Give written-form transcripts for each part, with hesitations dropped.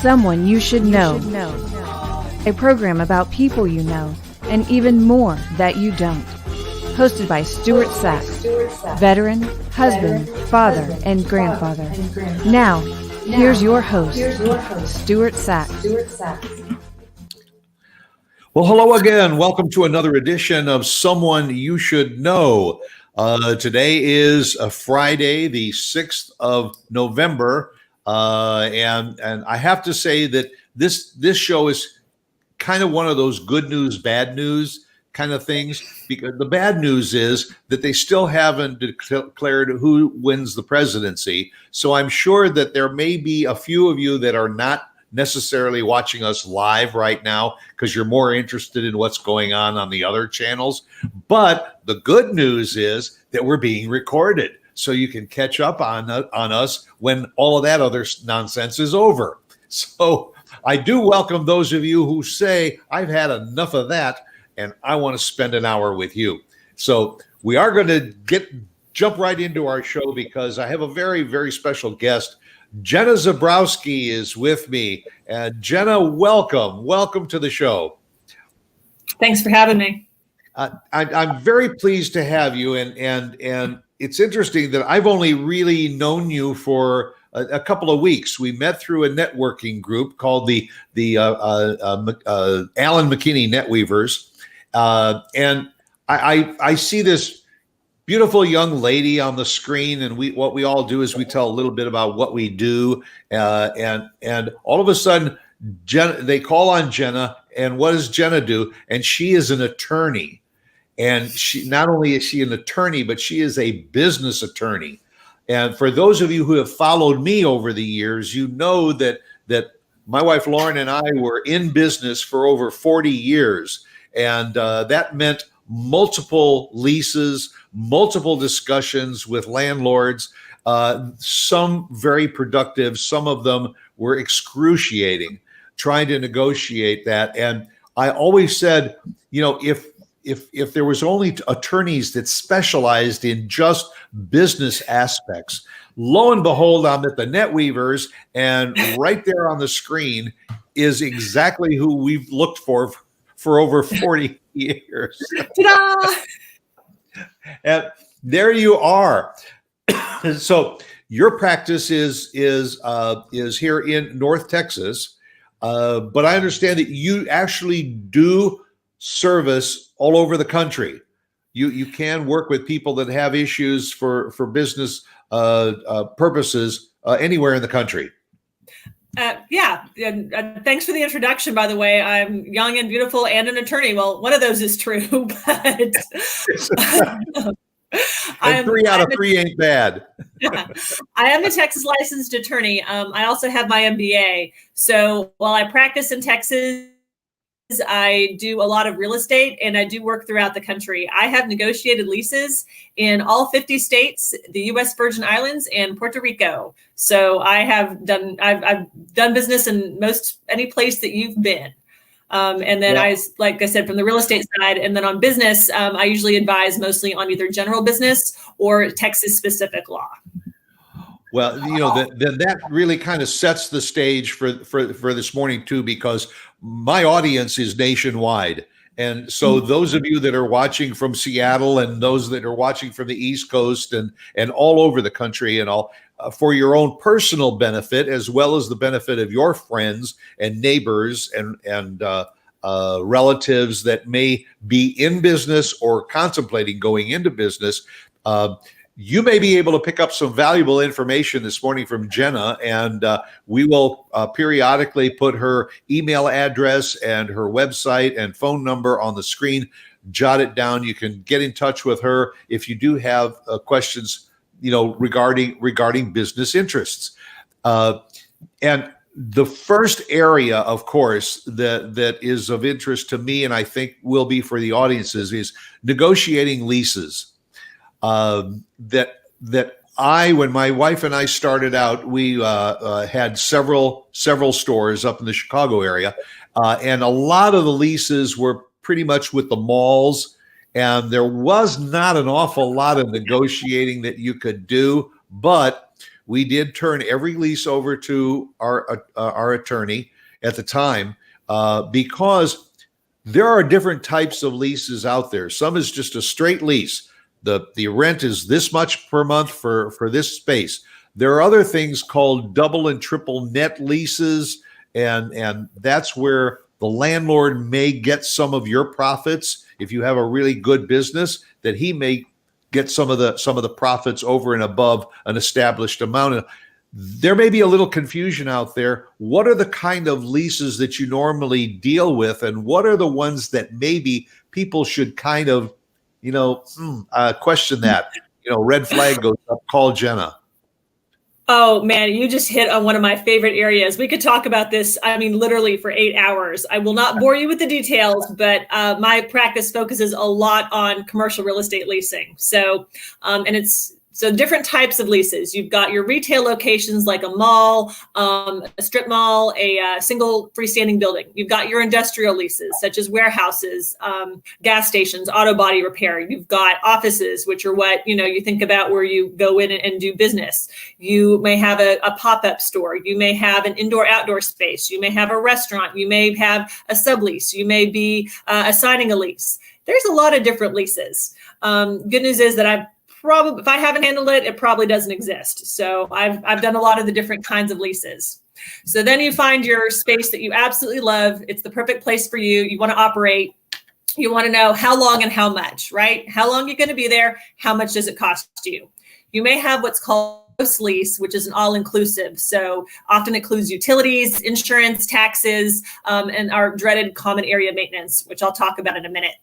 Someone You Should Know. A program about people you know and even more that you don't. Hosted by Stuart Sachs, veteran, husband, father, and grandfather. Now, here's your host, Stuart Sachs. Well, hello again. Welcome to another edition of Someone You Should Know. Today is a Friday, the 6th of November, and I have to say that this show is kind of one of those good news, bad news kind of things, because the bad news is that they still haven't declared who wins the presidency. So I'm sure that there may be a few of you that are not necessarily watching us live right now because you're more interested in what's going on the other channels. But the good news is that we're being recorded, so you can catch up on us when all of that other nonsense is over. So I do welcome those of you who say, I've had enough of that and I want to spend an hour with you. So we are going to jump right into our show because I have a very, very special guest. Jenna Zebrowski is with me. And Jenna, welcome to the show. Thanks for having me. I'm very pleased to have you, and it's interesting that I've only really known you for a couple of weeks. We met through a networking group called the Alan McKinney Netweavers, and I see this beautiful young lady on the screen, and what we all do is we tell a little bit about what we do, and all of a sudden, they call on Jenna, and what does Jenna do? And she is an attorney. And she not only is she an attorney, but she is a business attorney. And for those of you who have followed me over the years, you know that my wife Lauren and I were in business for over 40 years. And that meant multiple leases, multiple discussions with landlords, some very productive, some of them were excruciating, trying to negotiate that. And I always said, you know, if there was only attorneys that specialized in just business aspects, lo and behold, I'm at the Netweavers, and right there on the screen is exactly who we've looked for over 40 years. Ta-da! And there you are. So your practice is here in North Texas, but I understand that you actually do service all over the country. You can work with people that have issues for business purposes anywhere in the country. Yeah, and thanks for the introduction, by the way. I'm young and beautiful and an attorney. Well, one of those is true, but and 3 out of 3 ain't bad. I am a Texas licensed attorney. I also have my MBA. So while I practice in Texas, I do a lot of real estate and I do work throughout the country. I have negotiated leases in all 50 states, the U.S. Virgin Islands, and Puerto Rico. So I've done business in any place that you've been. And then like I said, from the real estate side, and then on business, I usually advise mostly on either general business or Texas specific law. Well, you know, that really kind of sets the stage for this morning too, because my audience is nationwide. And so those of you that are watching from Seattle and those that are watching from the East Coast and all over the country and all, for your own personal benefit, as well as the benefit of your friends and neighbors and relatives that may be in business or contemplating going into business, you may be able to pick up some valuable information this morning from Jenna, and we will periodically put her email address and her website and phone number on the screen. Jot it down. You can get in touch with her if you do have questions, you know, regarding business interests. And the first area, of course, that is of interest to me, and I think will be for the audiences, is negotiating leases. When my wife and I started out, we had several stores up in the Chicago area, and a lot of the leases were pretty much with the malls, and there was not an awful lot of negotiating that you could do. But we did turn every lease over to our attorney at the time because there are different types of leases out there. Some is just a straight lease. The rent is this much per month for this space. There are other things called double and triple net leases, and that's where the landlord may get some of your profits. If you have a really good business, that he may get some of the profits over and above an established amount. There may be a little confusion out there. What are the kind of leases that you normally deal with, and what are the ones that maybe people should kind of, question that? Red flag goes up. Call Jenna. Oh man, you just hit on one of my favorite areas. We could talk about this, literally for 8 hours. I will not bore you with the details, but my practice focuses a lot on commercial real estate leasing. So different types of leases. You've got your retail locations like a mall, a strip mall, a single freestanding building. You've got your industrial leases, such as warehouses, gas stations, auto body repair. You've got offices, which are what, you think about where you go in and do business. You may have a pop-up store. You may have an indoor-outdoor space. You may have a restaurant. You may have a sublease. You may be assigning a lease. There's a lot of different leases. Good news is that if I haven't handled it, it probably doesn't exist. So I've done a lot of the different kinds of leases. So then you find your space that you absolutely love. It's the perfect place for you. You want to operate. You want to know how long and how much, right? How long you're going to be there? How much does it cost you? You may have what's called lease, which is an all-inclusive. So often includes utilities, insurance, taxes, and our dreaded common area maintenance, which I'll talk about in a minute.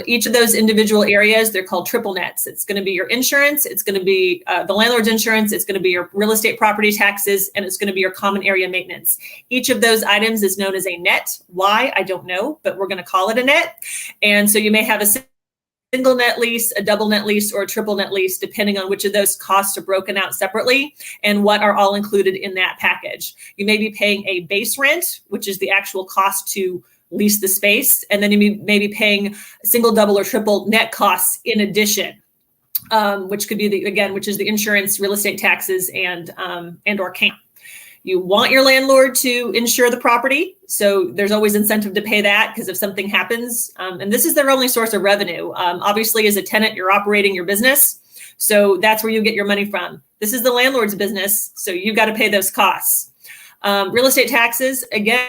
Each of those individual areas, they're called triple nets. It's going to be your insurance, it's going to be the landlord's insurance, it's going to be your real estate property taxes, and it's going to be your common area maintenance. Each of those items is known as a net. Why? I don't know, but we're going to call it a net. And so you may have a single net lease, a double net lease, or a triple net lease, depending on which of those costs are broken out separately and what are all included in that package. You may be paying a base rent, which is the actual cost to lease the space, and then you may be paying single, double, or triple net costs in addition, which could be which is the insurance, real estate taxes, and or CAM. You want your landlord to insure the property. So there's always incentive to pay that because if something happens, and this is their only source of revenue. Obviously, as a tenant, you're operating your business. So that's where you get your money from. This is the landlord's business. So you've got to pay those costs. Real estate taxes, again,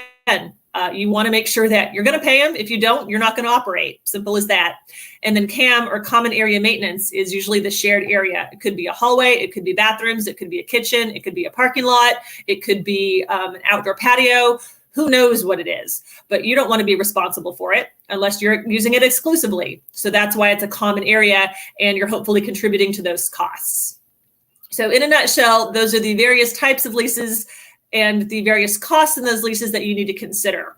you want to make sure that you're going to pay them. If you don't, you're not going to operate. Simple as that. And then CAM, or common area maintenance, is usually the shared area. It could be a hallway. It could be bathrooms. It could be a kitchen. It could be a parking lot. It could be an outdoor patio. Who knows what it is? But you don't want to be responsible for it unless you're using it exclusively. So that's why it's a common area, and you're hopefully contributing to those costs. So in a nutshell, those are the various types of leases and the various costs in those leases that you need to consider.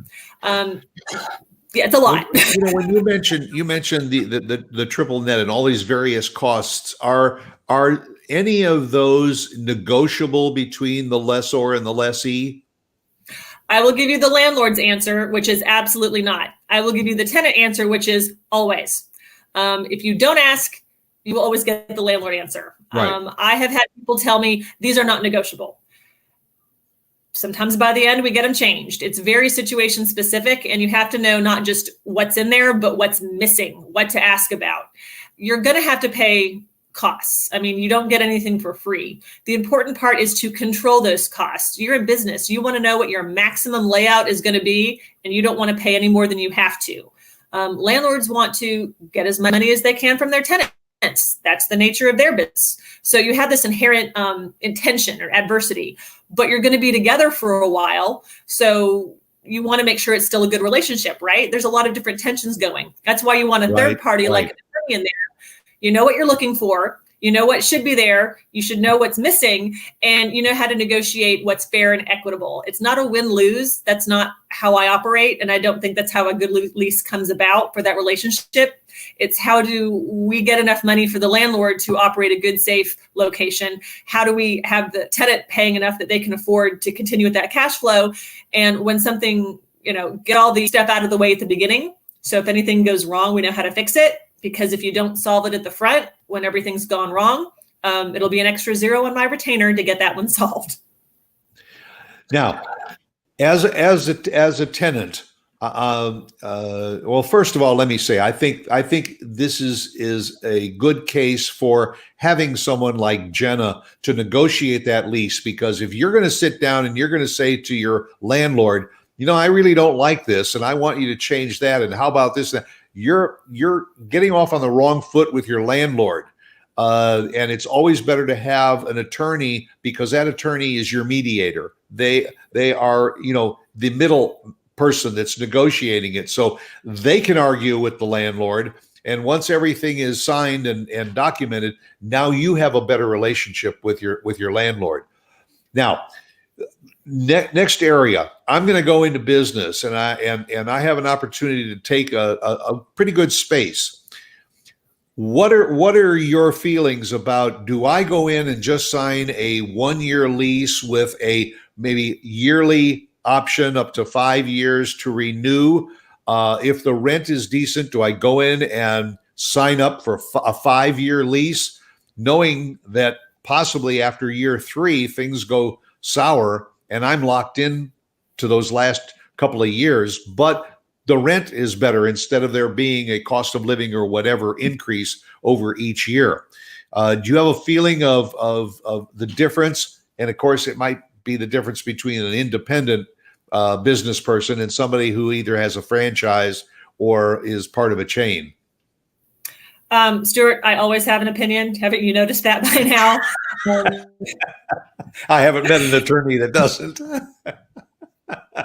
It's a lot. When you mentioned the triple net and all these various costs, are any of those negotiable between the lessor and the lessee? I will give you the landlord's answer, which is absolutely not. I will give you the tenant answer, which is always. If you don't ask, you will always get the landlord answer. Right. I have had people tell me these are not negotiable. Sometimes by the end, we get them changed. It's very situation specific, and you have to know not just what's in there, but what's missing, what to ask about. You're going to have to pay costs. You don't get anything for free. The important part is to control those costs. You're in business. You want to know what your maximum layout is going to be, and you don't want to pay any more than you have to. Landlords want to get as much money as they can from their tenants. That's the nature of their business. So you have this inherent intention or adversity, but you're going to be together for a while. So you want to make sure it's still a good relationship, right? There's a lot of different tensions going. That's why you want a third party like an attorney in there. You know what you're looking for. You know what should be there. You should know what's missing, and you know how to negotiate what's fair and equitable. It's not a win-lose. That's not how I operate, and I don't think that's how a good lease comes about for that relationship. It's how do we get enough money for the landlord to operate a good, safe location? How do we have the tenant paying enough that they can afford to continue with that cash flow? And when something, get all the stuff out of the way at the beginning. So if anything goes wrong, we know how to fix it. Because if you don't solve it at the front, when everything's gone wrong, It'll be an extra zero on my retainer to get that one solved. Now, as a tenant, well, first of all, let me say, I think this is a good case for having someone like Jenna to negotiate that lease, because if you're going to sit down and you're going to say to your landlord, I really don't like this, and I want you to change that, and how about this? You're getting off on the wrong foot with your landlord. And it's always better to have an attorney, because that attorney is your mediator. They are, the middle person that's negotiating it. So they can argue with the landlord. And once everything is signed and documented, now you have a better relationship with your landlord. Now, next area, I'm going to go into business, and I have an opportunity to take a pretty good space. What are your feelings about, do I go in and just sign a 1-year lease with a maybe yearly option up to 5 years to renew? If the rent is decent, do I go in and sign up for a 5-year lease, knowing that possibly after year 3 things go sour and I'm locked in to those last couple of years, but the rent is better instead of there being a cost of living or whatever increase over each year? Do you have a feeling of the difference? And of course, it might be the difference between an independent business person and somebody who either has a franchise or is part of a chain. Stuart, I always have an opinion. Haven't you noticed that by now? I haven't met an attorney that doesn't.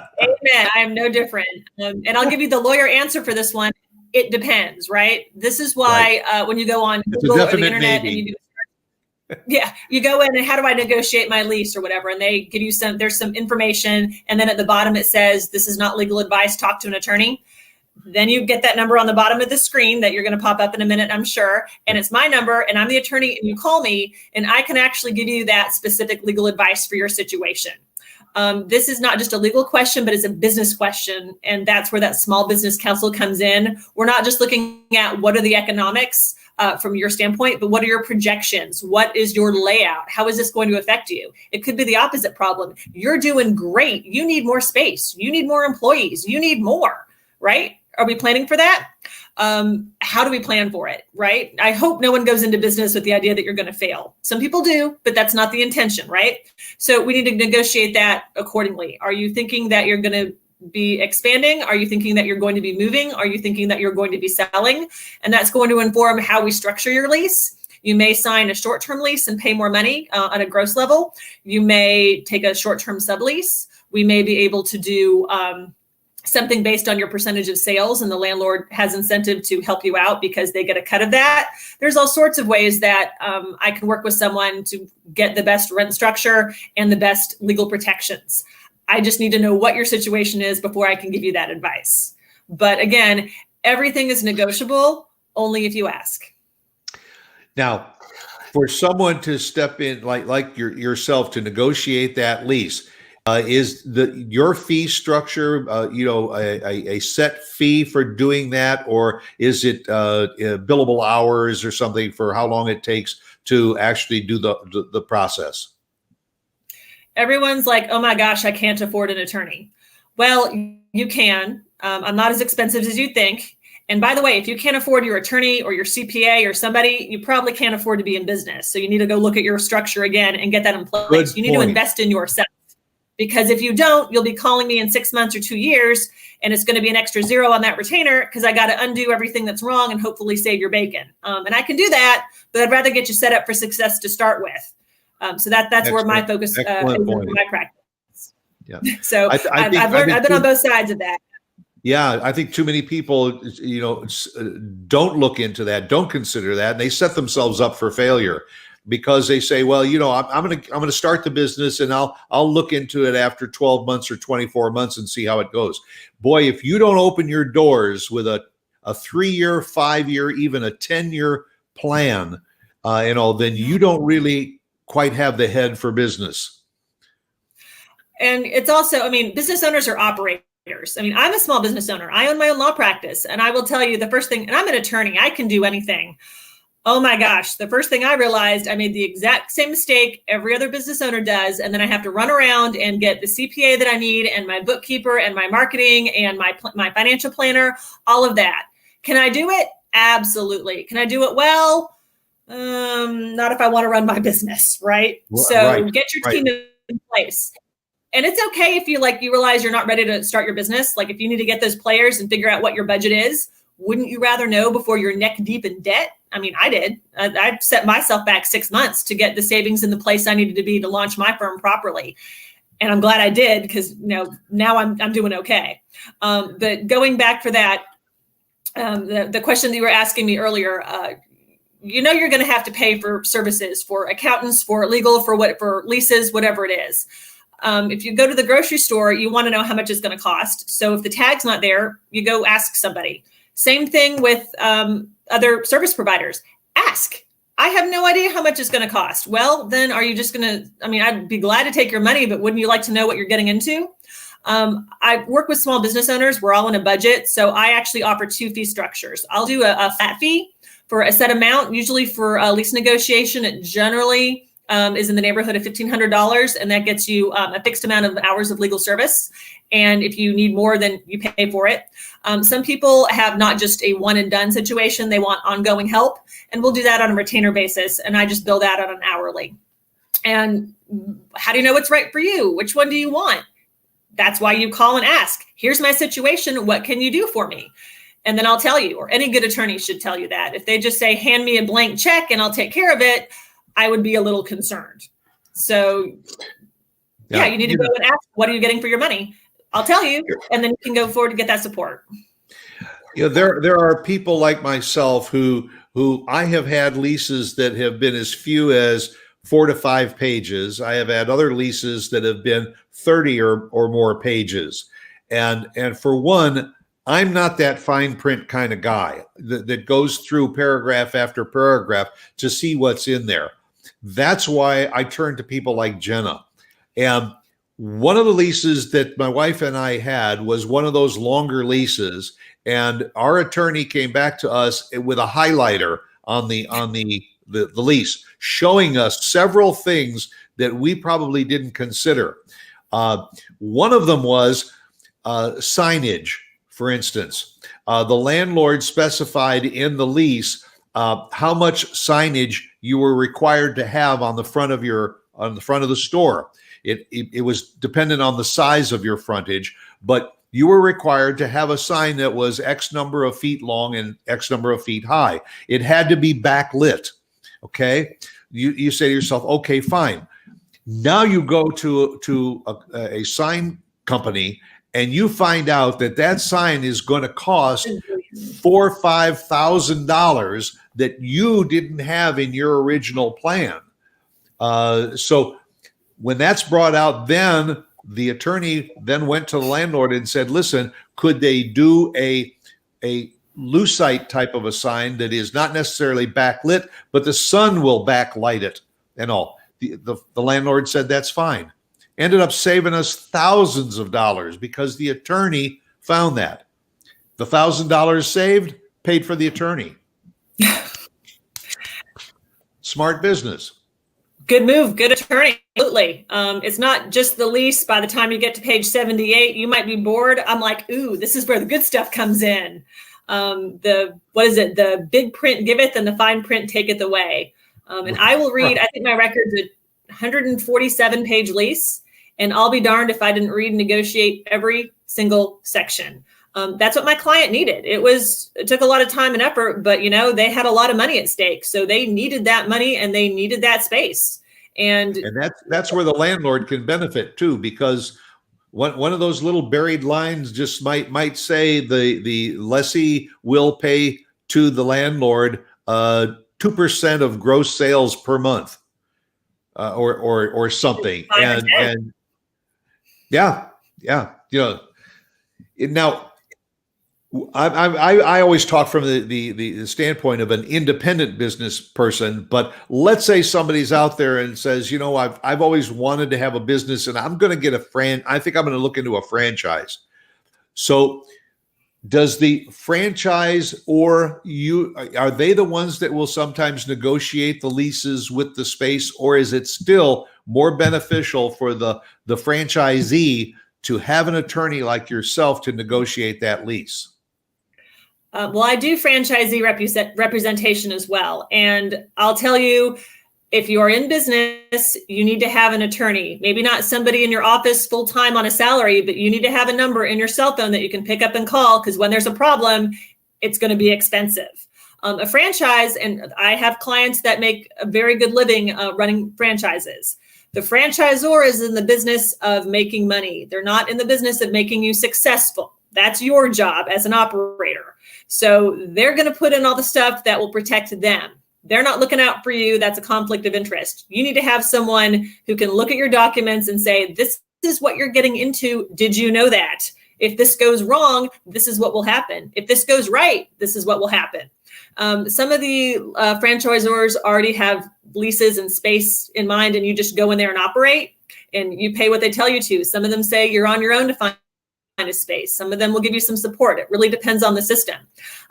Amen. I am no different. And I'll give you the lawyer answer for this one. It depends, right? This is why when you go on Google or the internet and you do, you go in and how do I negotiate my lease or whatever, and they give you there's some information, and then at the bottom it says this is not legal advice, talk to an attorney. Then you get that number on the bottom of the screen that you're going to pop up in a minute, I'm sure. And it's my number, and I'm the attorney, and you call me, and I can actually give you that specific legal advice for your situation. This is not just a legal question, but it's a business question. And that's where that small business counsel comes in. We're not just looking at what are the economics from your standpoint, but what are your projections? What is your layout? How is this going to affect you? It could be the opposite problem. You're doing great. You need more space. You need more employees. You need more, right? Are we planning for that? How do we plan for it, right? I hope no one goes into business with the idea that you're going to fail. Some people do, but that's not the intention, right? So we need to negotiate that accordingly. Are you thinking that you're going to be expanding? Are you thinking that you're going to be moving? Are you thinking that you're going to be selling? And that's going to inform how we structure your lease. You may sign a short-term lease and pay more money on a gross level. You may take a short-term sublease. We may be able to do something based on your percentage of sales, and the landlord has incentive to help you out because they get a cut of that. There's all sorts of ways that I can work with someone to get the best rent structure and the best legal protections. I just need to know what your situation is before I can give you that advice. But again, everything is negotiable only if you ask. Now, for someone to step in like yourself to negotiate that lease, is your fee structure, a set fee for doing that, or is it billable hours or something for how long it takes to actually do the process? Everyone's like, oh my gosh, I can't afford an attorney. Well, you can. I'm not as expensive as you think. And by the way, if you can't afford your attorney or your CPA or somebody, you probably can't afford to be in business. So you need to go look at your structure again and get that in place. You need to invest in yourself. Because if you don't, you'll be calling me in 6 months or 2 years, and it's going to be an extra zero on that retainer because I got to undo everything that's wrong and hopefully save your bacon. And I can do that, but I'd rather get you set up for success to start with. So that's where my focus is in my practice. Yeah. So I've been on both sides of that. Yeah, I think too many people, don't look into that, don't consider that, and they set themselves up for failure. Because they say, well, I'm going to start the business and I'll look into it after 12 months or 24 months and see how it goes. Boy, if you don't open your doors with a 3-year, 5-year, even a 10-year plan, then you don't really quite have the head for business. And it's also, business owners are operators. I'm a small business owner. I own my own law practice, and I will tell you the first thing, and I'm an attorney, I can do anything. Oh my gosh. The first thing I realized, I made the exact same mistake every other business owner does. And then I have to run around and get the CPA that I need and my bookkeeper and my marketing and my financial planner, all of that. Can I do it? Absolutely. Can I do it well? Not if I want to run my business, right? So get your team in place. And it's okay if you realize you're not ready to start your business. Like if you need to get those players and figure out what your budget is, wouldn't you rather know before you're neck deep in debt? I mean, I did. I set myself back 6 months to get the savings in the place I needed to be to launch my firm properly. And I'm glad I did because now I'm doing okay. But going back for that, the question that you were asking me earlier, you're going to have to pay for services, for accountants, for legal, for leases, whatever it is. If you go to the grocery store, you want to know how much it's going to cost. So if the tag's not there, you go ask somebody. Same thing with other service providers. Ask. I have no idea how much it's going to cost. Well, then are you just going to, I'd be glad to take your money, but wouldn't you like to know what you're getting into? I work with small business owners. We're all in a budget. So I actually offer 2 fee structures. I'll do a flat fee for a set amount. Usually for a lease negotiation, it generally is in the neighborhood of $1,500. And that gets you a fixed amount of hours of legal service. And if you need more, then you pay for it. Some people have not just a one and done situation. They want ongoing help. And we'll do that on a retainer basis. And I just bill that on an hourly. And how do you know what's right for you? Which one do you want? That's why you call and ask. Here's my situation. What can you do for me? And then I'll tell you, or any good attorney should tell you that. If they just say, hand me a blank check and I'll take care of it, I would be a little concerned. So yeah, you need to go and ask, what are you getting for your money? I'll tell you, and then you can go forward to get that support. There are people like myself who I have had leases that have been as few as 4 to 5 pages. I have had other leases that have been 30 or more pages. And for one, I'm not that fine print kind of guy that goes through paragraph after paragraph to see what's in there. That's why I turn to people like Jenna. And one of the leases that my wife and I had was one of those longer leases, and our attorney came back to us with a highlighter on the lease, showing us several things that we probably didn't consider. One of them was signage, for instance. The landlord specified in the lease how much signage you were required to have on the front of the store. It was dependent on the size of your frontage, but you were required to have a sign that was X number of feet long and X number of feet high. It had to be backlit. Okay. You say to yourself, okay, fine. Now you go to a sign company and you find out that sign is going to cost $4,000 or $5,000 that you didn't have in your original plan. So when that's brought out, then the attorney then went to the landlord and said, listen, could they do a lucite type of a sign that is not necessarily backlit, but the sun will backlight it and all? The landlord said, that's fine. Ended up saving us thousands of dollars because the attorney found that. The $1,000 saved paid for the attorney. Smart business. Good move. Good attorney. Absolutely. It's not just the lease. By the time you get to page 78, you might be bored. I'm like, ooh, this is where the good stuff comes in. The big print giveth and the fine print taketh away. And I will read, I think my record's a 147 page lease, and I'll be darned if I didn't read and negotiate every single section. That's what my client needed. It took a lot of time and effort, but they had a lot of money at stake. So they needed that money and they needed that space. And that's where the landlord can benefit too, because one of those little buried lines just might say the lessee will pay to the landlord 2% of gross sales per month, or something. And yeah. Now, I always talk from the standpoint of an independent business person, but let's say somebody's out there and says, I've always wanted to have a business and I'm going to get I think I'm going to look into a franchise. So Does the franchise or you, are they the ones that will sometimes negotiate the leases with the space, or is it still more beneficial for the franchisee to have an attorney like yourself to negotiate that lease? Well, I do franchisee representation as well. And I'll tell you, if you're in business, you need to have an attorney. Maybe not somebody in your office full time on a salary, but you need to have a number in your cell phone that you can pick up and call, because when there's a problem, it's going to be expensive. A franchise, and I have clients that make a very good living running franchises. The franchisor is in the business of making money. They're not in the business of making you successful. That's your job as an operator. So they're going to put in all the stuff that will protect them. They're not looking out for you. That's a conflict of interest. You need to have someone who can look at your documents and say, this is what you're getting into. Did you know that? If this goes wrong, this is what will happen. If this goes right, this is what will happen. Some of the franchisors already have leases and space in mind, and you just go in there and operate, and you pay what they tell you to. Some of them say you're on your own to find a space. Some of them will give you some support. It really depends on the system.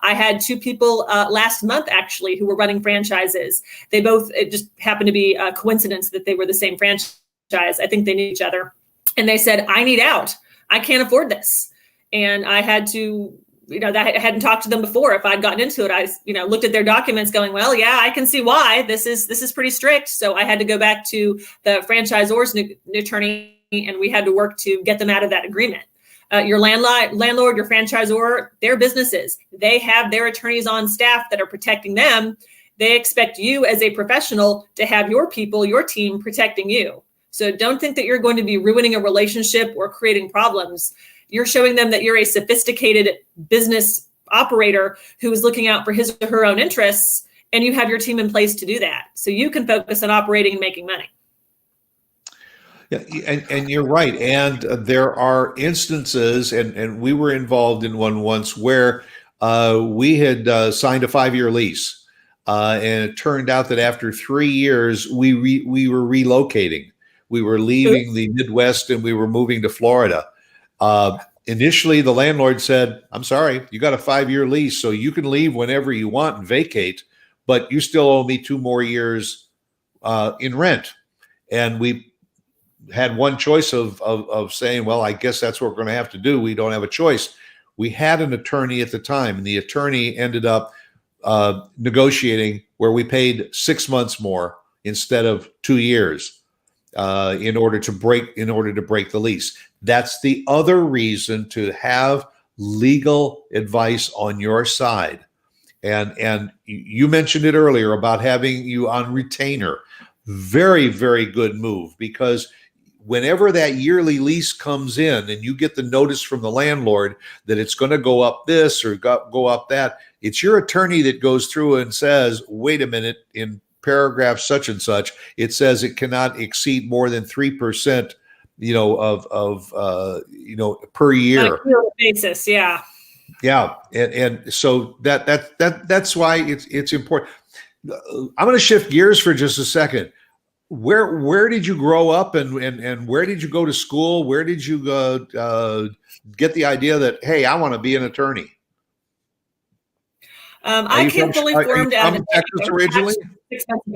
I had two people last month actually who were running franchises. They both, it just happened to be a coincidence that they were the same franchise. I think they knew each other. And they said, I need out. I can't afford this. And I had to, that I hadn't talked to them before. If I'd gotten into it, I, looked at their documents going, well, yeah, I can see why this is pretty strict. So I had to go back to the franchisor's attorney, and we had to work to get them out of that agreement. Your landlord, your franchisor, their businesses, they have their attorneys on staff that are protecting them. They expect you as a professional to have your people, your team protecting you. So don't think that you're going to be ruining a relationship or creating problems. You're showing them that you're a sophisticated business operator who is looking out for his or her own interests, and you have your team in place to do that. So you can focus on operating and making money. Yeah, and you're right. And there are instances, and we were involved in one once where we had signed a 5-year lease, and it turned out that after 3 years, we were relocating. We were leaving the Midwest and we were moving to Florida. Initially, the landlord said, I'm sorry, you got a 5-year lease, so you can leave whenever you want and vacate, but you still owe me 2 more years in rent. And we had one choice of saying, well, I guess that's what we're going to have to do. We don't have a choice. We had an attorney at the time, and the attorney ended up negotiating where we paid 6 months more instead of 2 years in order to break the lease. That's the other reason to have legal advice on your side. And you mentioned it earlier about having you on retainer. Very, very good move, because whenever that yearly lease comes in and you get the notice from the landlord that it's going to go up this or go up that, it's your attorney that goes through and says, wait a minute, in paragraph such and such, it says it cannot exceed more than 3%, per year. On a yearly basis, yeah. Yeah, and so that's why it's important. I'm going to shift gears for just a second. Where did you grow up, and where did you go to school? Where did you get the idea that, hey, I want to be an attorney? I came fully formed out of Texas originally. 6 months ago.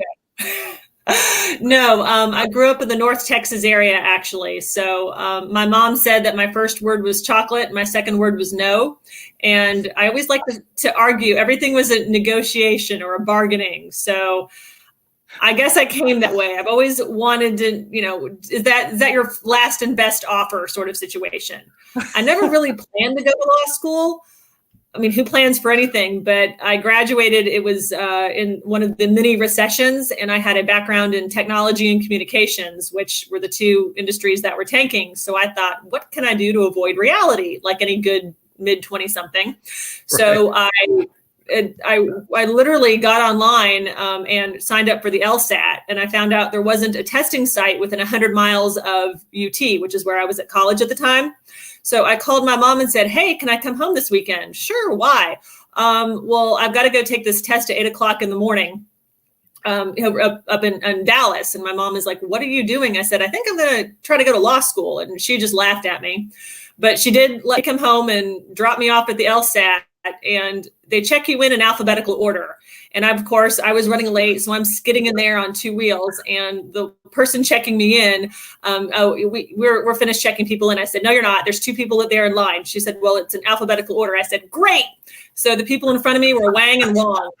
No, I grew up in the North Texas area, actually. So my mom said that my first word was chocolate, my second word was no. And I always like to argue everything was a negotiation or a bargaining. So I guess I came that way. I've always wanted to, is that your last and best offer sort of situation? I never really planned to go to law school. I mean, who plans for anything? But I graduated, it was in one of the mini recessions, and I had a background in technology and communications, which were the two industries that were tanking. So I thought, what can I do to avoid reality, like any good mid-20-something? Right. So I literally got online and signed up for the LSAT, and I found out there wasn't a testing site within 100 miles of UT, which is where I was at college at the time. So I called my mom and said, hey, can I come home this weekend? Sure, why? Well, I've got to go take this test at 8 o'clock in the morning up in Dallas. And my mom is like, what are you doing? I said, I think I'm going to try to go to law school. And she just laughed at me. But she did let me come home and drop me off at the LSAT, and they check you in alphabetical order. And of course, I was running late, so I'm skidding in there on 2 wheels. And the person checking me in, we're finished checking people in. I said, no, you're not. There's 2 people there in line. She said, well, it's in alphabetical order. I said, great. So the people in front of me were Wang and Wong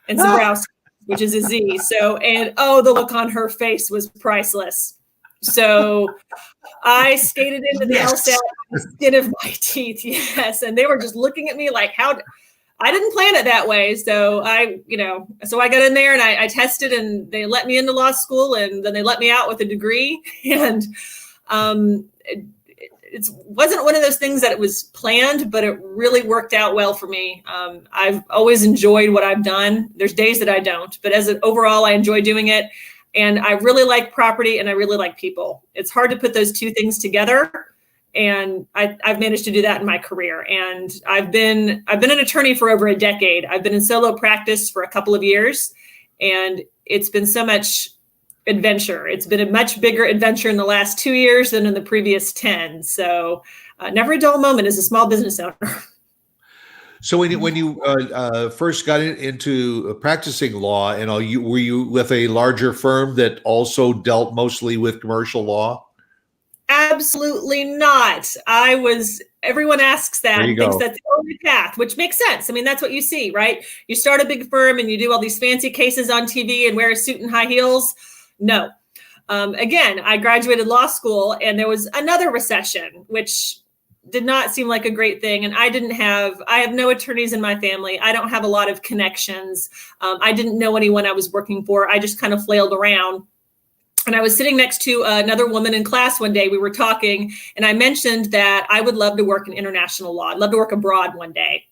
and Zabrowski, which is a Z. So, and the look on her face was priceless. So I skated into the LSAT with the skin of my teeth. Yes. And they were just looking at me like, I didn't plan it that way. So I got in there and I tested, and they let me into law school, and then they let me out with a degree. And it wasn't one of those things that it was planned, but it really worked out well for me. I've always enjoyed what I've done. There's days that I don't, but overall, I enjoy doing it. And I really like property, and I really like people. It's hard to put those 2 things together. And I've managed to do that in my career. And I've been an attorney for over a decade. I've been in solo practice for a couple of years, and it's been so much adventure. It's been a much bigger adventure in the last 2 years than in the previous 10. So never a dull moment as a small business owner. So when you first got into practicing law and all, were you with a larger firm that also dealt mostly with commercial law? Absolutely not. Everyone asks that and thinks that's the only path, which makes sense. I mean, that's what you see, right? You start a big firm and you do all these fancy cases on TV and wear a suit and high heels. No. Again, I graduated law school and there was another recession, which did not seem like a great thing. And I have no attorneys in my family. I don't have a lot of connections. I didn't know anyone I was working for. I just kind of flailed around. And I was sitting next to another woman in class one day. We were talking, and I mentioned that I would love to work in international law. I'd love to work abroad one day.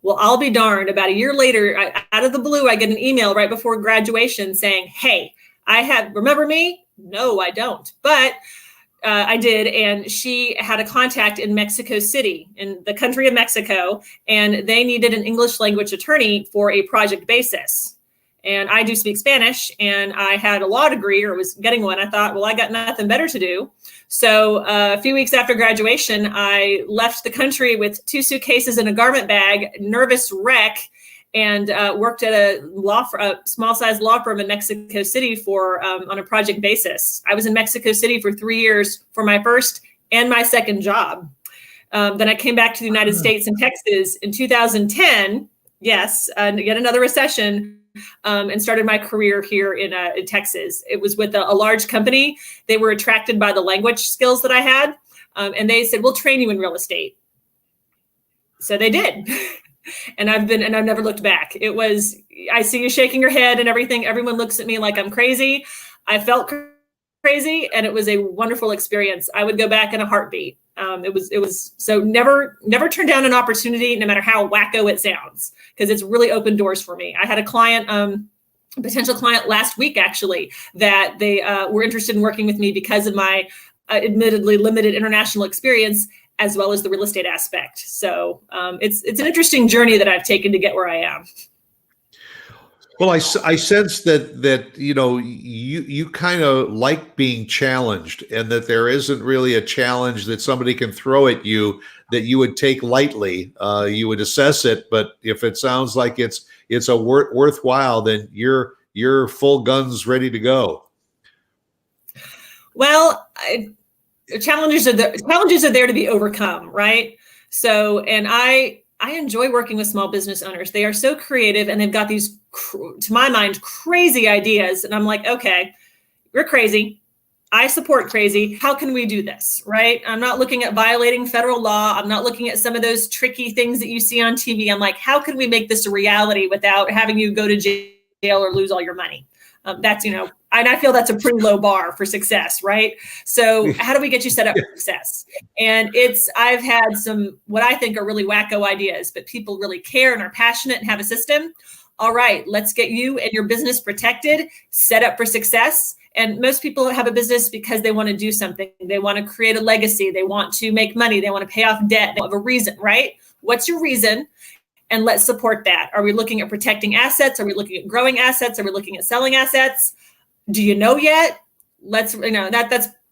Well, I'll be darned. About a year later, out of the blue, I get an email right before graduation saying, hey, remember me? No, I don't. But I did. And she had a contact in Mexico City, in the country of Mexico, and they needed an English language attorney for a project basis. And I do speak Spanish, and I had a law degree, or was getting one. I thought, well, I got nothing better to do. So a few weeks after graduation, I left the country with 2 suitcases and a garment bag, nervous wreck, and worked at a small-sized law firm in Mexico City on a project basis. I was in Mexico City for 3 years for my first and my second job. Then I came back to the United States and Texas in 2010. Yes, yet another recession. And started my career here in Texas. It was with a large company. They were attracted by the language skills that I had. And they said, we'll train you in real estate. So they did. And I've never looked back. I see you shaking your head and everything. Everyone looks at me like I'm crazy. I felt crazy, and it was a wonderful experience. I would go back in a heartbeat. It was so never turn down an opportunity, no matter how wacko it sounds, because it's really opened doors for me. I had a client, a potential client last week, actually, that they were interested in working with me because of my admittedly limited international experience, as well as the real estate aspect. So it's an interesting journey that I've taken to get where I am. Well, I sense that you kind of like being challenged, and that there isn't really a challenge that somebody can throw at you that you would take lightly. You would assess it, but if it sounds like it's a worthwhile, then you're full guns ready to go. Well, challenges are there to be overcome, right? So, and I enjoy working with small business owners. They are so creative, and they've got these, to my mind, crazy ideas. And I'm like, okay, you're crazy. I support crazy. How can we do this, right? I'm not looking at violating federal law. I'm not looking at some of those tricky things that you see on TV. I'm like, how can we make this a reality without having you go to jail or lose all your money? That's, and I feel that's a pretty low bar for success, right? So how do we get you set up for success? And I've had some, what I think are really wacko ideas, but people really care and are passionate and have a system. All right, let's get you and your business protected, set up for success. And most people have a business because they want to do something. They want to create a legacy. They want to make money. They want to pay off debt. They have a reason, right? What's your reason? And let's support that. Are we looking at protecting assets? Are we looking at growing assets? Are we looking at selling assets? Do you know yet? That's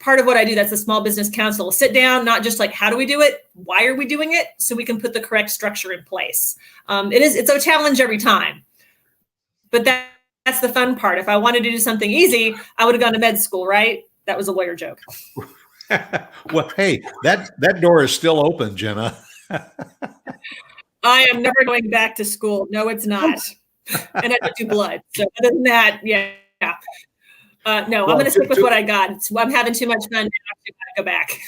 part of what I do. That's the Small Business Council. Sit down, not just like, how do we do it? Why are we doing it? So we can put the correct structure in place. It's a challenge every time, but that's the fun part. If I wanted to do something easy, I would have gone to med school, right? That was a lawyer joke. Well, hey, that door is still open, Jenna. I am never going back to school. No, it's not. And I don't do blood. So other than that, yeah. No, I'm going to stick with what I got. I'm having too much fun. I go back.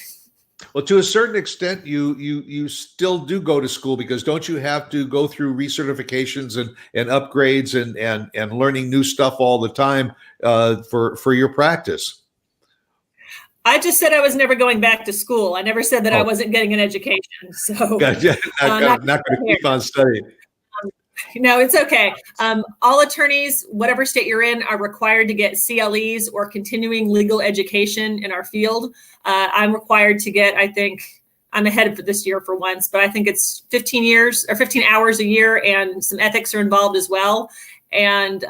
Well, to a certain extent, you still do go to school, because don't you have to go through recertifications and upgrades and learning new stuff all the time for your practice? I just said I was never going back to school. I never said that I wasn't getting an education. So Gotcha. Not going to keep on studying. No, it's okay. All attorneys, whatever state you're in, are required to get CLEs or continuing legal education in our field. I'm required to get, I think, I'm ahead of this year for once, but I think it's 15 years or 15 hours a year, and some ethics are involved as well. And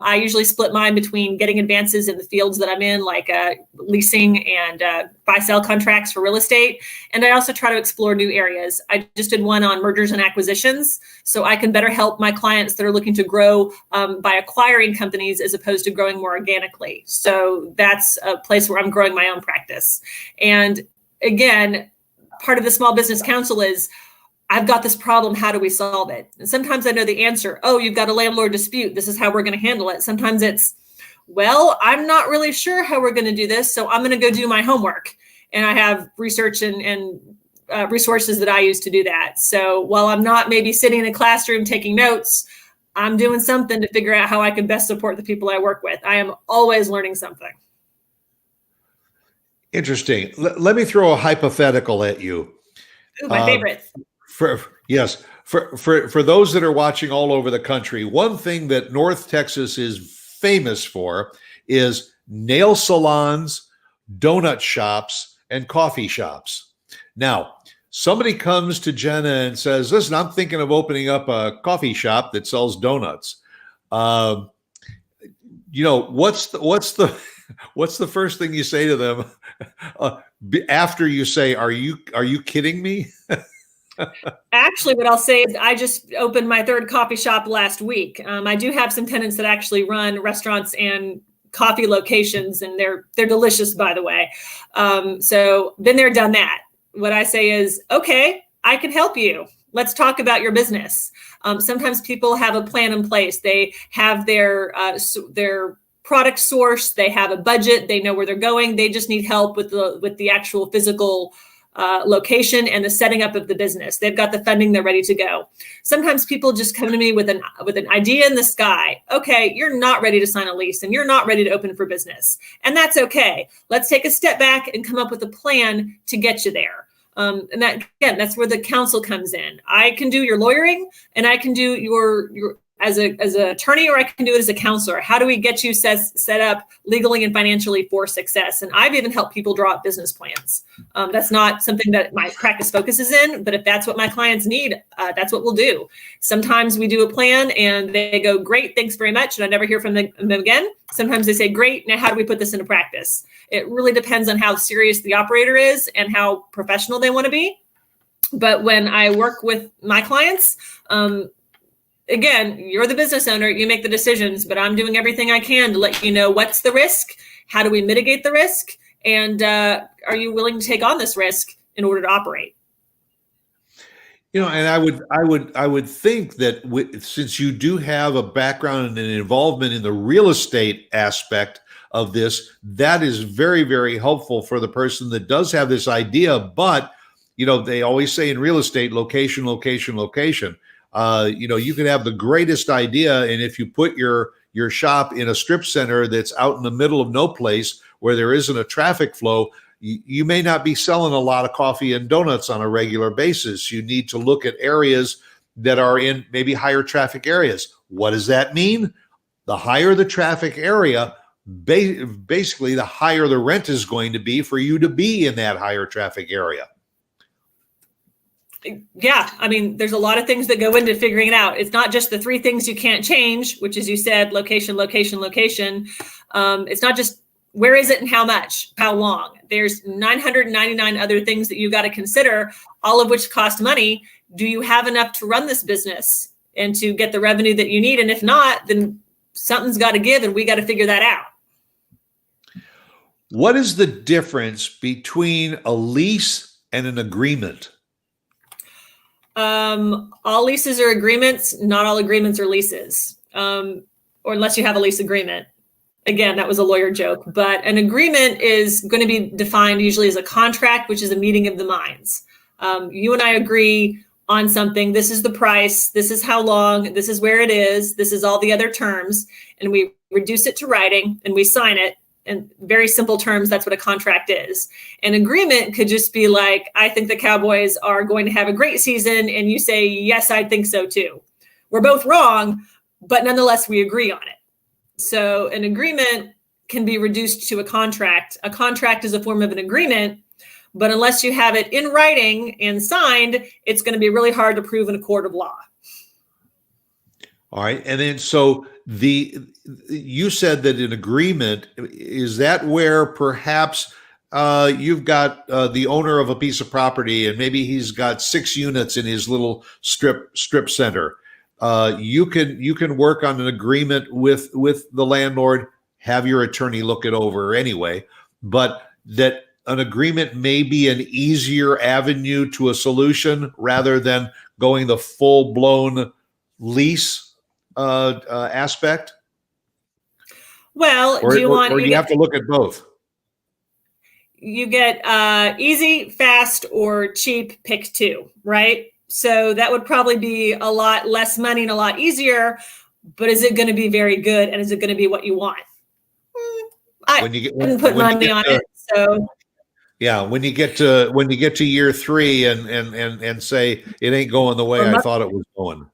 I usually split mine between getting advances in the fields that I'm in, like leasing and buy-sell contracts for real estate. And I also try to explore new areas. I just did one on mergers and acquisitions, so I can better help my clients that are looking to grow by acquiring companies as opposed to growing more organically. So that's a place where I'm growing my own practice. And again, part of the Small Business Council is, I've got this problem. How do we solve it? And sometimes I know the answer. Oh, you've got a landlord dispute. This is how we're going to handle it. Sometimes it's, well, I'm not really sure how we're going to do this, so I'm going to go do my homework. And I have research and resources that I use to do that. So while I'm not maybe sitting in a classroom taking notes, I'm doing something to figure out how I can best support the people I work with. I am always learning something. Interesting. Let me throw a hypothetical at you. Ooh, my favorite. For those that are watching all over the country, one thing that North Texas is famous for is nail salons, donut shops, and coffee shops. Now, somebody comes to Jenna and says, listen, I'm thinking of opening up a coffee shop that sells donuts. What's the first thing you say to them after you say, are you kidding me? Actually, what I'll say is I just opened my third coffee shop last week. I do have some tenants that actually run restaurants and coffee locations, and they're delicious, by the way. So been there, done that. What I say is, okay, I can help you. Let's talk about your business. Sometimes people have a plan in place. They have their product source. They have a budget. They know where they're going. They just need help with the actual physical location and the setting up of the business. They've got the funding, they're ready to go. Sometimes people just come to me with an idea in the sky. Okay, you're not ready to sign a lease and you're not ready to open for business. And that's okay. Let's take a step back and come up with a plan to get you there. And that, again, that's where the counsel comes in. I can do your lawyering, and I can do your as an attorney, or I can do it as a counselor. How do we get you set up legally and financially for success? And I've even helped people draw up business plans. That's not something that my practice focuses in, but if that's what my clients need, that's what we'll do. Sometimes we do a plan and they go, great, thanks very much. And I never hear from them again. Sometimes they say, great, now how do we put this into practice? It really depends on how serious the operator is and how professional they want to be. But when I work with my clients, again, you're the business owner, you make the decisions, but I'm doing everything I can to let you know what's the risk, how do we mitigate the risk, and are you willing to take on this risk in order to operate? And I would think that since you do have a background and an involvement in the real estate aspect of this, that is very, very helpful for the person that does have this idea. But, they always say in real estate, location, location, location. You can have the greatest idea, and if you put your shop in a strip center that's out in the middle of no place where there isn't a traffic flow, you may not be selling a lot of coffee and donuts on a regular basis. You need to look at areas that are in maybe higher traffic areas. What does that mean? The higher the traffic area, basically the higher the rent is going to be for you to be in that higher traffic area. Yeah, I mean, there's a lot of things that go into figuring it out. It's not just the 3 things you can't change, which, as you said, location, location, location. It's not just Where is it and how much? How long? There's 999 other things that you got to consider, all of which cost money. Do you have enough to run this business and to get the revenue that you need? And if not, then something's got to give, and we got to figure that out. What is the difference between a lease and an agreement? All leases are agreements. Not all agreements are leases, or unless you have a lease agreement. Again, that was a lawyer joke, but an agreement is going to be defined usually as a contract, which is a meeting of the minds. You and I agree on something. This is the price. This is how long. This is where it is. This is all the other terms. And we reduce it to writing and we sign it. In very simple terms, that's what a contract is. An agreement could just be like, I think the Cowboys are going to have a great season. And you say, yes, I think so too. We're both wrong, but nonetheless, we agree on it. So an agreement can be reduced to a contract. A contract is a form of an agreement, but unless you have it in writing and signed, it's going to be really hard to prove in a court of law. All right. And then so you said that an agreement, is that where perhaps you've got the owner of a piece of property and maybe he's got 6 units in his little strip center. You can work on an agreement with the landlord, have your attorney look it over anyway, but that an agreement may be an easier avenue to a solution rather than going the full-blown lease aspect? Well, or do you have to look at both? You get easy, fast, or cheap, pick 2, right? So that would probably be a lot less money and a lot easier, but is it going to be very good? And is it going to be what you want? I didn't put money on it. So yeah, when you get to year 3 and say it ain't going the way I thought it was going.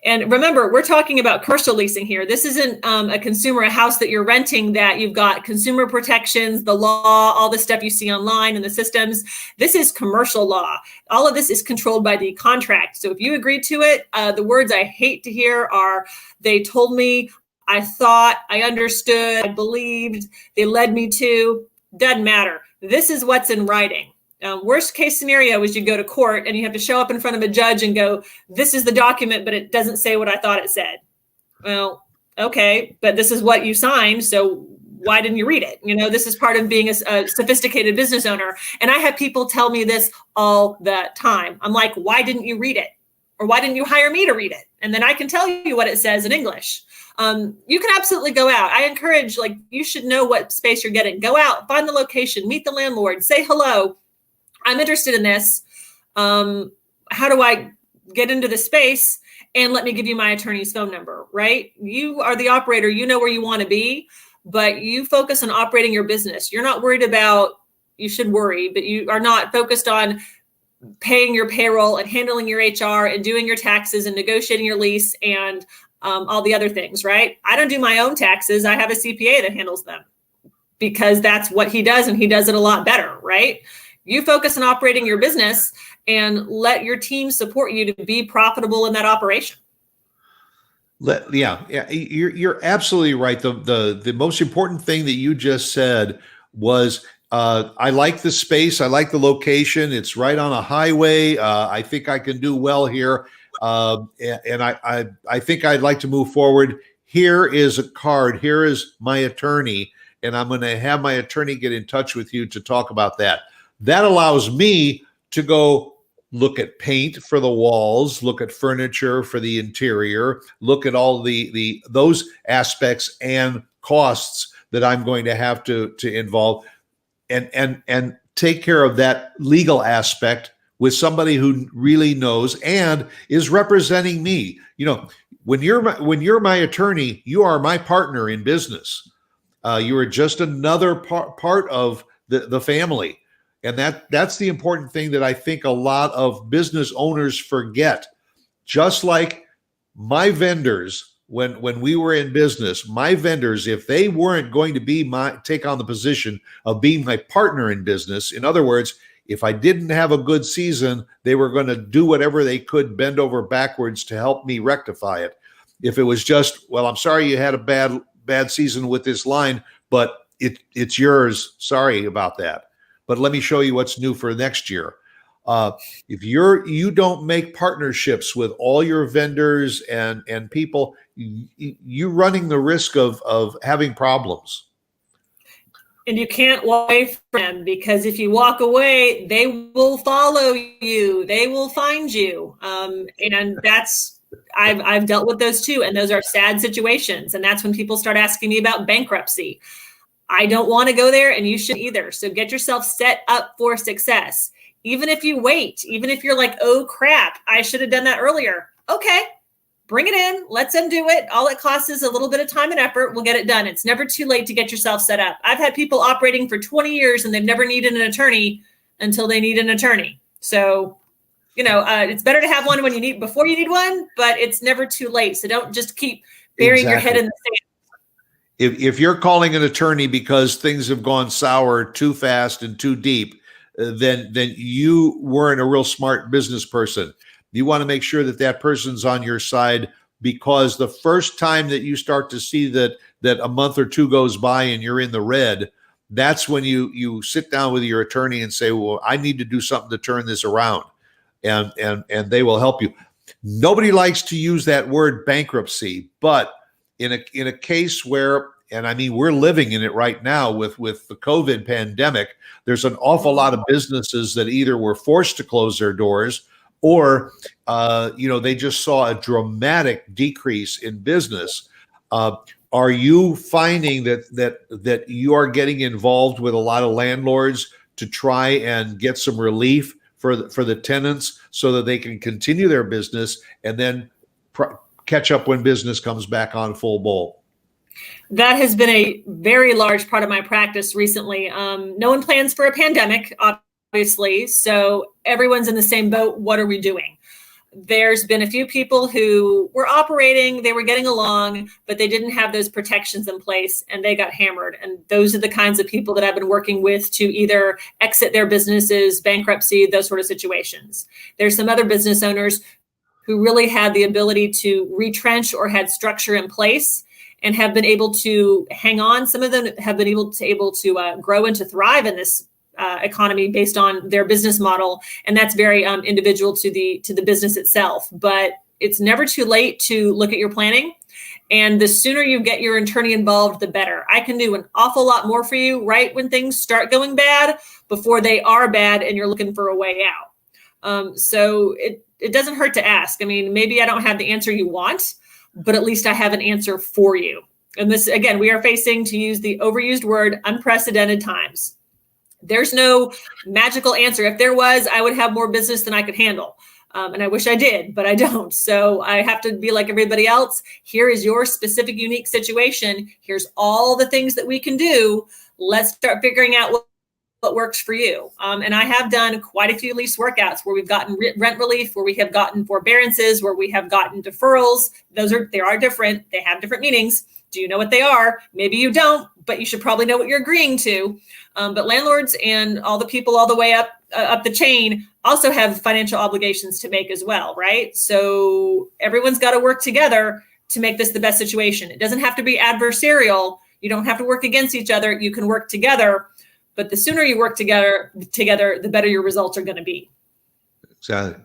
And remember, we're talking about commercial leasing here. This isn't a consumer, a house that you're renting that you've got consumer protections, the law, all the stuff you see online and the systems. This is commercial law. All of this is controlled by the contract. So if you agree to it, the words I hate to hear are, they told me, I thought, I understood, I believed, they led me to. Doesn't matter. This is what's in writing. Worst case scenario is you go to court and you have to show up in front of a judge and go, this is the document, but it doesn't say what I thought it said. Well, okay, but this is what you signed. So why didn't you read it? You know, this is part of being a sophisticated business owner. And I have people tell me this all the time. I'm like, why didn't you read it? Or why didn't you hire me to read it? And then I can tell you what it says in English. You can absolutely go out. I encourage, you should know what space you're getting. Go out, find the location, meet the landlord, say hello. I'm interested in this. How do I get into the space? And let me give you my attorney's phone number, right? You are the operator. You know where you want to be, but you focus on operating your business. You're not worried about, you should worry, but you are not focused on paying your payroll and handling your HR and doing your taxes and negotiating your lease and all the other things, right? I don't do my own taxes. I have a CPA that handles them because that's what he does, and he does it a lot better, right? You focus on operating your business and let your team support you to be profitable in that operation. Yeah, you're absolutely right. The most important thing that you just said was, I like the space. I like the location. It's right on a highway. I think I can do well here. And I think I'd like to move forward. Here is a card. Here is my attorney. And I'm going to have my attorney get in touch with you to talk about that. That allows me to go look at paint for the walls, look at furniture for the interior, look at all those aspects and costs that I'm going to have to involve, and take care of that legal aspect with somebody who really knows and is representing me. You know, when you're my attorney, you are my partner in business. You are just another part of the family. And that's the important thing that I think a lot of business owners forget. Just like my vendors, when we were in business, my vendors, if they weren't going to take on the position of being my partner in business, in other words, if I didn't have a good season, they were going to do whatever they could, bend over backwards to help me rectify it. If it was just, well, I'm sorry you had a bad season with this line, but it's yours. Sorry about that. But let me show you what's new for next year. If you don't make partnerships with all your vendors and people, you're running the risk of having problems. And you can't walk away from them, because if you walk away, they will follow you. They will find you. And that's, I've dealt with those too. And those are sad situations. And that's when people start asking me about bankruptcy. I don't want to go there, and you shouldn't either. So get yourself set up for success. Even if you wait, even if you're like, oh crap, I should have done that earlier. Okay, bring it in. Let's undo it. All it costs is a little bit of time and effort. We'll get it done. It's never too late to get yourself set up. I've had people operating for 20 years and they've never needed an attorney until they need an attorney. So, it's better to have one when you need, before you need one, but it's never too late. So don't just keep burying your head in the sand. If you're calling an attorney because things have gone sour too fast and too deep, then you weren't a real smart business person. You want to make sure that person's on your side, because the first time that you start to see that a month or two goes by and you're in the red, that's when you sit down with your attorney and say, well, I need to do something to turn this around, and they will help you. Nobody likes to use that word bankruptcy, but in a case where, and I mean, we're living in it right now with the COVID pandemic, there's an awful lot of businesses that either were forced to close their doors, or they just saw a dramatic decrease in business. Are you finding that you are getting involved with a lot of landlords to try and get some relief for the tenants so that they can continue their business and then catch up when business comes back on full bowl? That has been a very large part of my practice recently. No one plans for a pandemic, obviously, so everyone's in the same boat. What are we doing? There's been a few people who were operating, they were getting along, but they didn't have those protections in place and they got hammered. And those are the kinds of people that I've been working with to either exit their businesses, bankruptcy, those sort of situations. There's some other business owners who really had the ability to retrench or had structure in place and have been able to hang on. Some of them have been able to grow and to thrive in this economy based on their business model, and that's very individual to the business itself. But it's never too late to look at your planning, and the sooner you get your attorney involved, the better. I can do an awful lot more for you right when things start going bad, before they are bad and you're looking for a way out. So it doesn't hurt to ask. I mean, maybe I don't have the answer you want, but at least I have an answer for you. And this, again, we are facing, to use the overused word, unprecedented times. There's no magical answer. If there was, I would have more business than I could handle. And I wish I did, but I don't. So I have to be like everybody else. Here is your specific, unique situation. Here's all the things that we can do. Let's start figuring out what works for you. And I have done quite a few lease workouts where we've gotten rent relief, where we have gotten forbearances, where we have gotten deferrals. They are different. They have different meanings. Do you know what they are? Maybe you don't, but you should probably know what you're agreeing to. But landlords and all the people all the way up the chain also have financial obligations to make as well, right? So everyone's got to work together to make this the best situation. It doesn't have to be adversarial. You don't have to work against each other. You can work together. But the sooner you work together, the better your results are going to be. Exactly.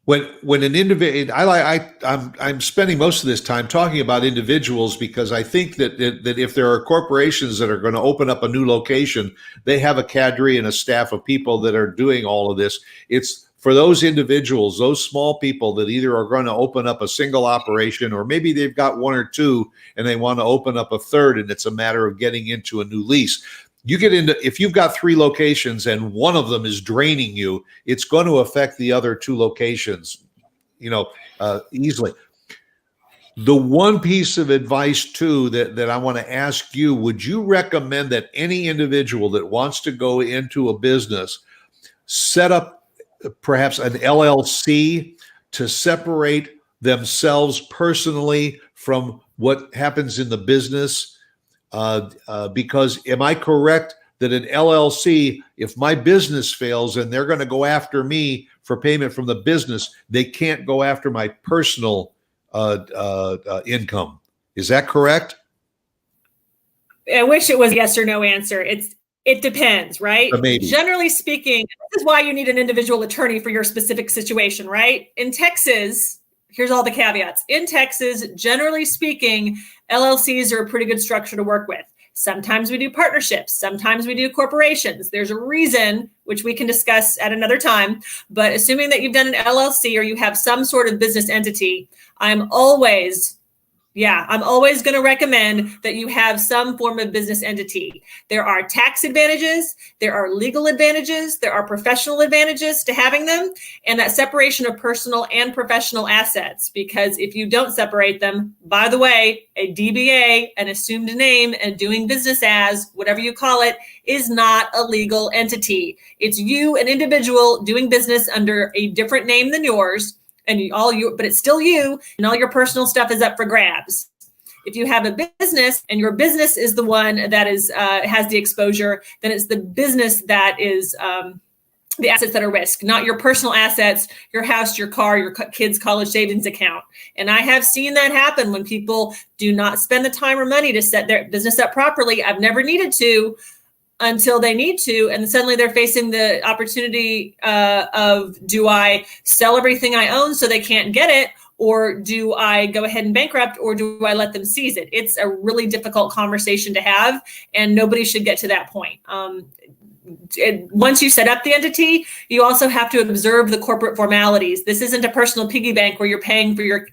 When an individual, I'm spending most of this time talking about individuals, because I think that if there are corporations that are going to open up a new location, they have a cadre and a staff of people that are doing all of this. It's for those individuals, those small people that either are going to open up a single operation, or maybe they've got one or two and they want to open up a third, and it's a matter of getting into a new lease. You get into, if you've got 3 locations and one of them is draining you, it's going to affect the other 2 locations, easily. The one piece of advice too that I want to ask you, would you recommend that any individual that wants to go into a business set up perhaps an LLC to separate themselves personally from what happens in the business? Because am I correct that an LLC, if my business fails and they're going to go after me for payment from the business, they can't go after my personal income? Is that correct? I wish it was a yes or no answer. It depends, right? Maybe. Generally speaking, this is why you need an individual attorney for your specific situation, right? In Texas, here's all the caveats. In Texas, generally speaking, LLCs are a pretty good structure to work with. Sometimes we do partnerships. Sometimes we do corporations. There's a reason, which we can discuss at another time. But assuming that you've done an LLC or you have some sort of business entity, I'm always going to recommend that you have some form of business entity. There are tax advantages, there are legal advantages, there are professional advantages to having them, and that separation of personal and professional assets. Because if you don't separate them, by the way, a DBA, an assumed name, and doing business as, whatever you call it, is not a legal entity. It's you, an individual, doing business under a different name than yours. But it's still you, and all your personal stuff is up for grabs. If you have a business and your business is the one that is has the exposure, then it's the business that is the assets that are risk, not your personal assets, your house, your car, your kids' college savings account. And I have seen that happen when people do not spend the time or money to set their business up properly. I've never needed to, until they need to, and suddenly they're facing the opportunity of, do I sell everything I own so they can't get it, or do I go ahead and bankrupt, or do I let them seize it? It's a really difficult conversation to have, and nobody should get to that point. Once you set up the entity, you also have to observe the corporate formalities. This isn't a personal piggy bank where you're paying for your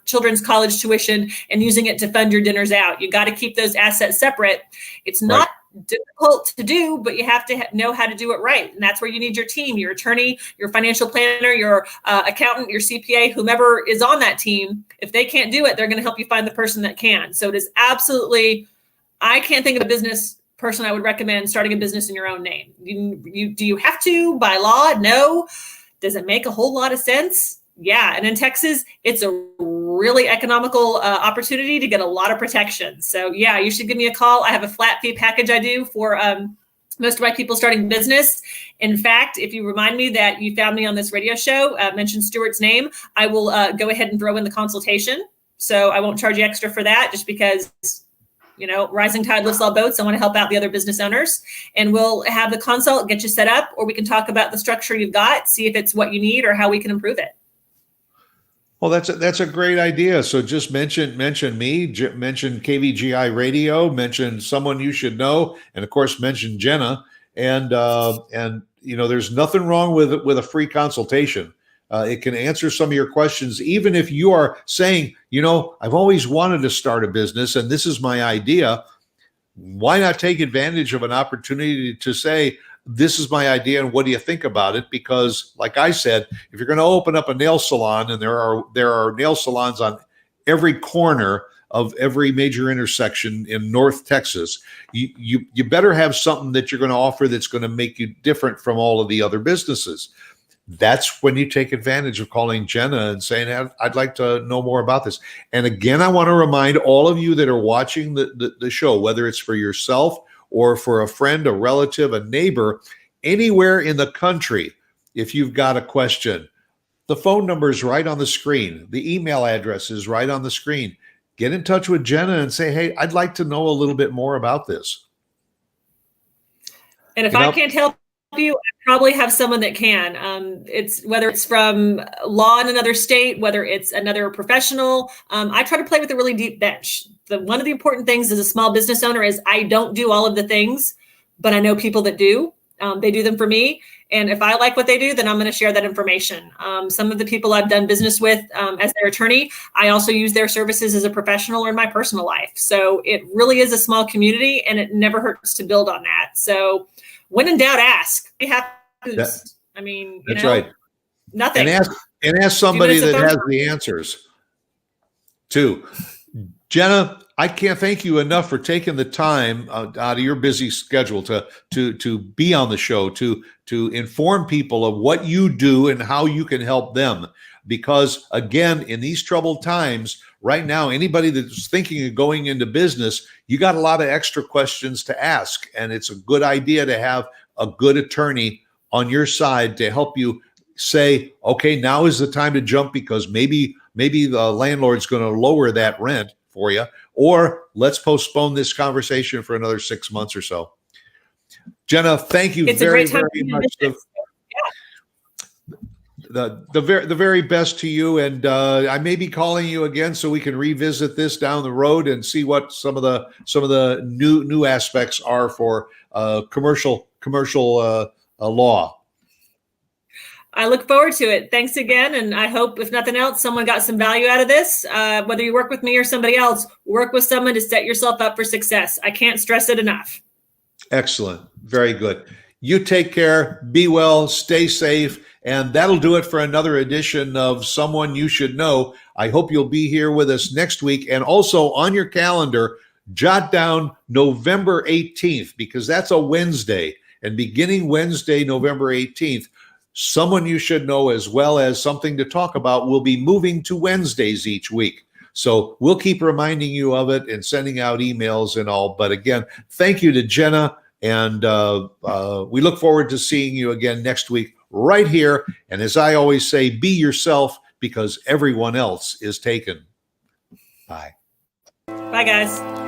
children's college tuition and using it to fund your dinners out. You got to keep those assets separate. It's not difficult to do, but you have to know how to do it right. And that's where you need your team, your attorney, your financial planner, your accountant, your CPA, whomever is on that team. If they can't do it, they're going to help you find the person that can. So it is absolutely, I can't think of a business person I would recommend starting a business in your own name. Do you have to by law? No. Does it make a whole lot of sense? Yeah. And in Texas, it's a really economical opportunity to get a lot of protection. So yeah, you should give me a call. I have a flat fee package I do for most of my people starting business. In fact, if you remind me that you found me on this radio show, mention Stuart's name, I will go ahead and throw in the consultation. So I won't charge you extra for that, just because, rising tide lifts all boats. I want to help out the other business owners, and we'll have the consult, get you set up, or we can talk about the structure you've got, see if it's what you need or how we can improve it. Well, that's a great idea. So just mention me, mention KVGI Radio, mention someone you should know, and of course mention Jenna. And there's nothing wrong with a free consultation. It can answer some of your questions, even if you are saying, I've always wanted to start a business and this is my idea. Why not take advantage of an opportunity to say, this is my idea, and what do you think about it? Because, like I said, if you're going to open up a nail salon, and there are nail salons on every corner of every major intersection in North Texas, you better have something that you're going to offer that's going to make you different from all of the other businesses. That's when you take advantage of calling Jenna and saying, I'd like to know more about this. And again, I want to remind all of you that are watching the show, whether it's for yourself or for a friend, a relative, a neighbor, anywhere in the country, if you've got a question, the phone number is right on the screen. The email address is right on the screen. Get in touch with Jenna and say, hey, I'd like to know a little bit more about this. And if I can't help you, I probably have someone that can. It's whether it's from law in another state, whether it's another professional. I try to play with a really deep bench. One of the important things as a small business owner is I don't do all of the things, but I know people that do. They do them for me. And if I like what they do, then I'm going to share that information. Some of the people I've done business with as their attorney, I also use their services as a professional or in my personal life. So it really is a small community, and it never hurts to build on that. So when in doubt, ask. That's right. Nothing. And ask somebody that has the answers too. Jenna, I can't thank you enough for taking the time out of your busy schedule to be on the show, to inform people of what you do and how you can help them. Because again, in these troubled times, right now, anybody that's thinking of going into business, you got a lot of extra questions to ask. And it's a good idea to have a good attorney on your side to help you say, okay, now is the time to jump, because maybe maybe the landlord's going to lower that rent for you, or let's postpone this conversation for another 6 months or so. Jenna, thank you very much. The very best to you, and I may be calling you again so we can revisit this down the road and see what some of the new aspects are for commercial law. I look forward to it. Thanks again, and I hope, if nothing else, someone got some value out of this. Whether you work with me or somebody else, work with someone to set yourself up for success. I can't stress it enough. Excellent. Very good. You take care, be well, stay safe, and that'll do it for another edition of Someone You Should Know. I hope you'll be here with us next week, and also on your calendar, jot down November 18th, because that's a Wednesday, and beginning Wednesday, November 18th, Someone You Should Know, as well as Something to Talk About, will be moving to Wednesdays each week. So we'll keep reminding you of it and sending out emails and all. But again, thank you to Jenna, and we look forward to seeing you again next week right here. And as I always say, be yourself, because everyone else is taken. Bye. Bye, guys.